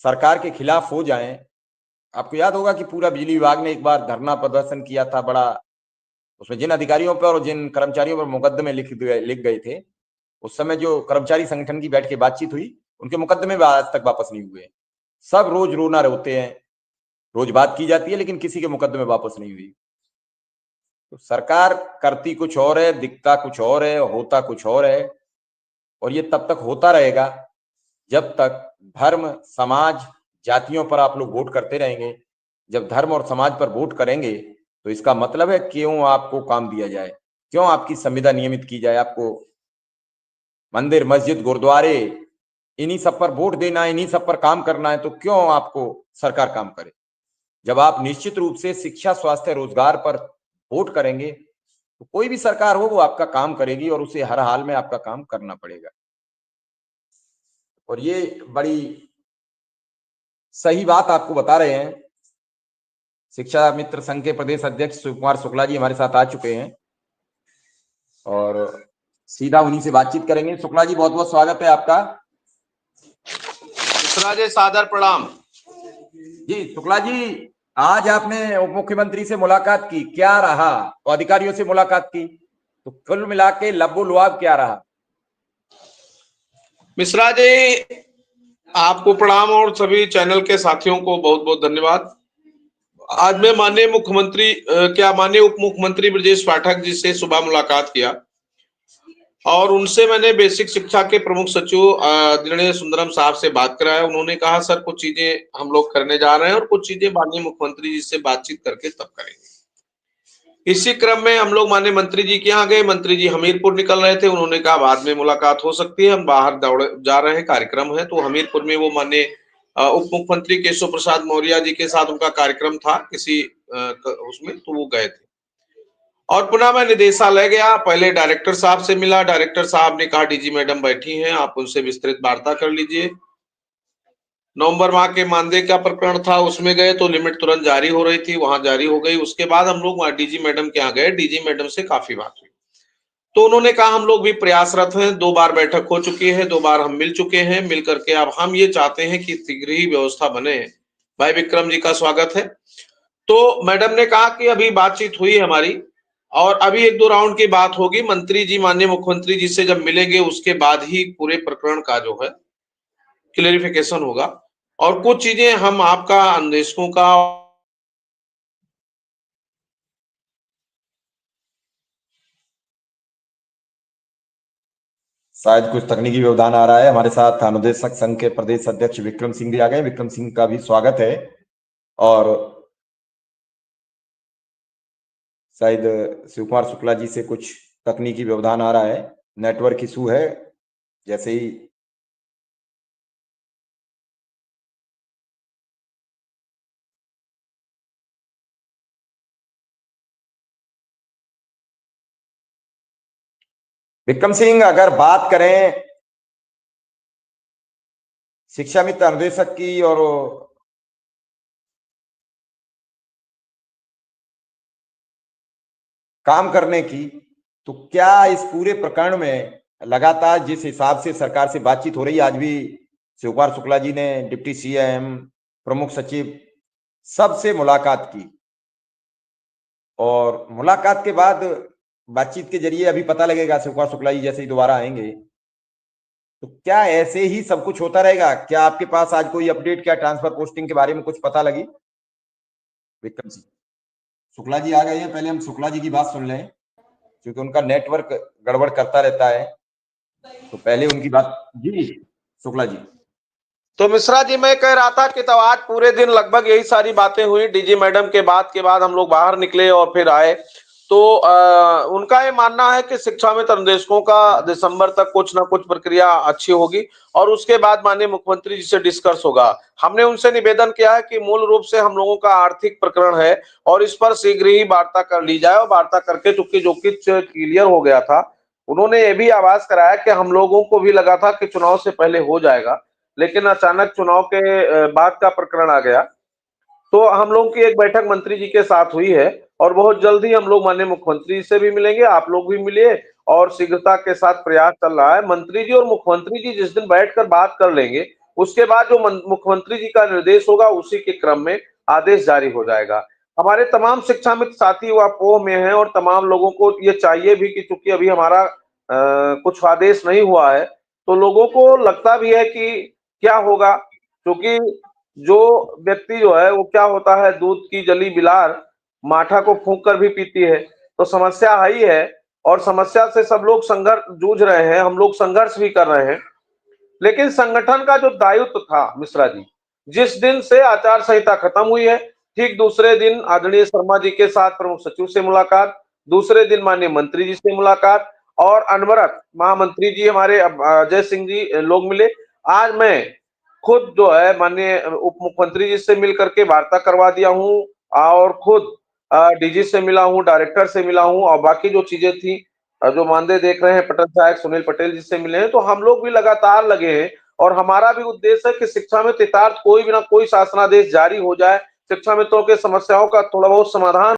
सरकार के खिलाफ हो जाएं। आपको याद होगा कि पूरा बिजली विभाग ने एक बार धरना प्रदर्शन किया था बड़ा, उसमें जिन अधिकारियों पर और जिन कर्मचारियों पर मुकदमे लिख गए थे, उस समय जो कर्मचारी संगठन की बैठ के बातचीत हुई, उनके मुकदमे भी आज तक वापस नहीं हुए। सब रोज रोना रोते हैं, रोज बात की जाती है, लेकिन किसी के मुकदमे वापस नहीं हुई। तो सरकार करती कुछ और है, दिखता कुछ और है, होता कुछ और है, और ये तब तक होता रहेगा जब तक धर्म, समाज, जातियों पर आप लोग वोट करते रहेंगे। जब धर्म और समाज पर वोट करेंगे तो इसका मतलब है क्यों आपको काम दिया जाए, क्यों आपकी संविदा नियमित की जाए, आपको मंदिर, मस्जिद, गुरुद्वारे, इन्हीं सब पर वोट देना है, इन्हीं सब पर काम करना है, तो क्यों आपको सरकार काम करे। जब आप निश्चित रूप से शिक्षा, स्वास्थ्य, रोजगार पर वोट करेंगे तो कोई भी सरकार हो वो आपका काम करेगी और उसे हर हाल में आपका काम करना पड़ेगा। और ये बड़ी सही बात आपको बता रहे हैं। शिक्षा मित्र संघ के प्रदेश अध्यक्ष शिव कुमार शुक्ला जी हमारे साथ आ चुके हैं और सीधा उन्हीं से बातचीत करेंगे। शुक्ला जी, बहुत बहुत स्वागत है आपका। मिश्रा जी, सादर प्रणाम। जी शुक्ला जी, आज आपने उप मुख्यमंत्री से मुलाकात की, क्या रहा? और अधिकारियों से मुलाकात की, तो कुल मिला के लब्बो लुआब क्या रहा? मिश्रा जी, आपको प्रणाम और सभी चैनल के साथियों को बहुत बहुत धन्यवाद। आज मैं माननीय उप मुख्यमंत्री ब्रजेश पाठक जी से सुबह मुलाकात किया और उनसे मैंने बेसिक शिक्षा के प्रमुख सचिव आदरणीय सुंदरम साहब से बात कराया। उन्होंने कहा सर कुछ चीजें हम लोग करने जा रहे हैं और कुछ चीजें माननीय मुख्यमंत्री जी से बातचीत करके तब करेंगे। इसी क्रम में हम लोग माननीय मंत्री जी के यहाँ गए। मंत्री जी हमीरपुर निकल रहे थे, उन्होंने कहा बाद में मुलाकात हो सकती है, हम बाहर दौड़ जा रहे हैं, कार्यक्रम है। तो हमीरपुर में वो माननीय उप मुख्यमंत्री केशव प्रसाद मौर्य जी के साथ उनका कार्यक्रम था किसी उसमें, तो वो गए थे। और पुनः मैं निदेशालय गया, पहले डायरेक्टर साहब से मिला। डायरेक्टर साहब ने कहा डीजी मैडम बैठी हैं, आप उनसे विस्तृत वार्ता कर लीजिए। नवंबर माह के मानदेय का प्रकरण था, उसमें गए तो लिमिट तुरंत जारी हो रही थी, वहां जारी हो गई। उसके बाद हम लोग डीजी मैडम के यहाँ गए, डीजी मैडम से काफी बात हुई। तो उन्होंने कहा हम लोग भी प्रयासरत हैं, 2 बार बैठक हो चुकी है, 2 बार हम मिल चुके हैं, मिल करके अब हम ये चाहते हैं कि शीघ्र ही व्यवस्था बने। भाई विक्रम जी का स्वागत है। तो मैडम ने कहा कि अभी बातचीत हुई हमारी और अभी 1-2 राउंड की बात होगी, मंत्री जी माननीय मुख्यमंत्री जी से जब मिलेंगे उसके बाद ही पूरे प्रकरण का जो है क्लेरिफिकेशन होगा और कुछ चीजें हम आपका अन्वेषकों का शायद कुछ तकनीकी व्यवधान आ रहा है। हमारे साथ अनुदेशक संघ के प्रदेश अध्यक्ष विक्रम सिंह भी आ गए। विक्रम सिंह का भी स्वागत है। और शायद शिव कुमार शुक्ला जी से कुछ तकनीकी व्यवधान आ रहा है, नेटवर्क इशू है। जैसे ही विक्रम सिंह, अगर बात करें शिक्षा मित्र अनुदेशक की और काम करने की, तो क्या इस पूरे प्रकरण में लगातार जिस हिसाब से सरकार से बातचीत हो रही है, आज भी शिव कुमार शुक्ला जी ने डिप्टी सीएम, प्रमुख सचिव सबसे मुलाकात की और मुलाकात के बाद बातचीत के जरिए अभी पता लगेगा शिव कुमार शुक्ला जी जैसे ही दोबारा आएंगे, तो क्या ऐसे ही सब कुछ होता रहेगा? क्या आपके पास आज कोई अपडेट, क्या ट्रांसफर पोस्टिंग के बारे में कुछ पता लगी? विक्रम सिंह, शुक्ला जी आ गए हैं, पहले हम शुक्ला जी की बात सुन लें क्योंकि उनका नेटवर्क गड़बड़ करता रहता है, तो पहले उनकी बात। जी शुक्ला जी। तो मिश्रा जी, मैं कह रहा था कि तो आज पूरे दिन लगभग यही सारी बातें हुई। डीजी मैडम के बाद हम लोग बाहर निकले और फिर आए। तो उनका ये मानना है कि शिक्षा में निर्देशकों का दिसंबर तक कुछ ना कुछ प्रक्रिया अच्छी होगी और उसके बाद माननीय मुख्यमंत्री जी से डिस्कस होगा। हमने उनसे निवेदन किया है कि मूल रूप से हम लोगों का आर्थिक प्रकरण है और इस पर शीघ्र ही वार्ता कर ली जाए और वार्ता करके चूंकि जो कुछ क्लियर हो गया था, उन्होंने ये भी आवाज कराया कि हम लोगों को भी लगा था कि चुनाव से पहले हो जाएगा, लेकिन अचानक चुनाव के बाद का प्रकरण आ गया। तो हम लोगों की एक बैठक मंत्री जी के साथ हुई है और बहुत जल्द ही हम लोग माननीय मुख्यमंत्री से भी मिलेंगे, आप लोग भी मिलिए और शीघ्रता के साथ प्रयास चल रहा है। मंत्री जी और मुख्यमंत्री जी जिस दिन बैठकर बात कर लेंगे उसके बाद जो मुख्यमंत्री जी का निर्देश होगा उसी के क्रम में आदेश जारी हो जाएगा। हमारे तमाम शिक्षा मित्र साथी वो अपोह में हैं और तमाम लोगों को ये चाहिए भी कि चूंकि अभी हमारा कुछ आदेश नहीं हुआ है, तो लोगों को लगता भी है कि क्या होगा, क्योंकि जो व्यक्ति जो है वो क्या होता है, दूध की जली बिलार माठा को फूंक कर भी पीती है, तो समस्या है ही है और समस्या से सब लोग संघर्ष जूझ रहे हैं, हम लोग संघर्ष भी कर रहे हैं। लेकिन संगठन का जो दायित्व था मिश्रा जी, जिस दिन से आचार संहिता खत्म हुई है, ठीक दूसरे दिन आदरणीय शर्मा जी के साथ प्रमुख सचिव से मुलाकात, दूसरे दिन माननीय मंत्री जी से मुलाकात और अनवरत महामंत्री जी हमारे अजय सिंह जी लोग मिले। आज मैं खुद जो है माननीय उप मुख्यमंत्री जी से मिल करके वार्ता करवा दिया हूँ और खुद डीजी से मिला हूँ, डायरेक्टर से मिला हूँ और बाकी जो चीजें थी जो मानदेय देख रहे हैं पटल सहायक सुनील पटेल जी से मिले हैं, तो हम लोग भी लगातार लगे हैं और हमारा भी उद्देश्य है कि शिक्षा में तीर्थार्थ कोई भी ना कोई शासनादेश जारी हो जाए, शिक्षा मित्रों के समस्याओं का थोड़ा बहुत समाधान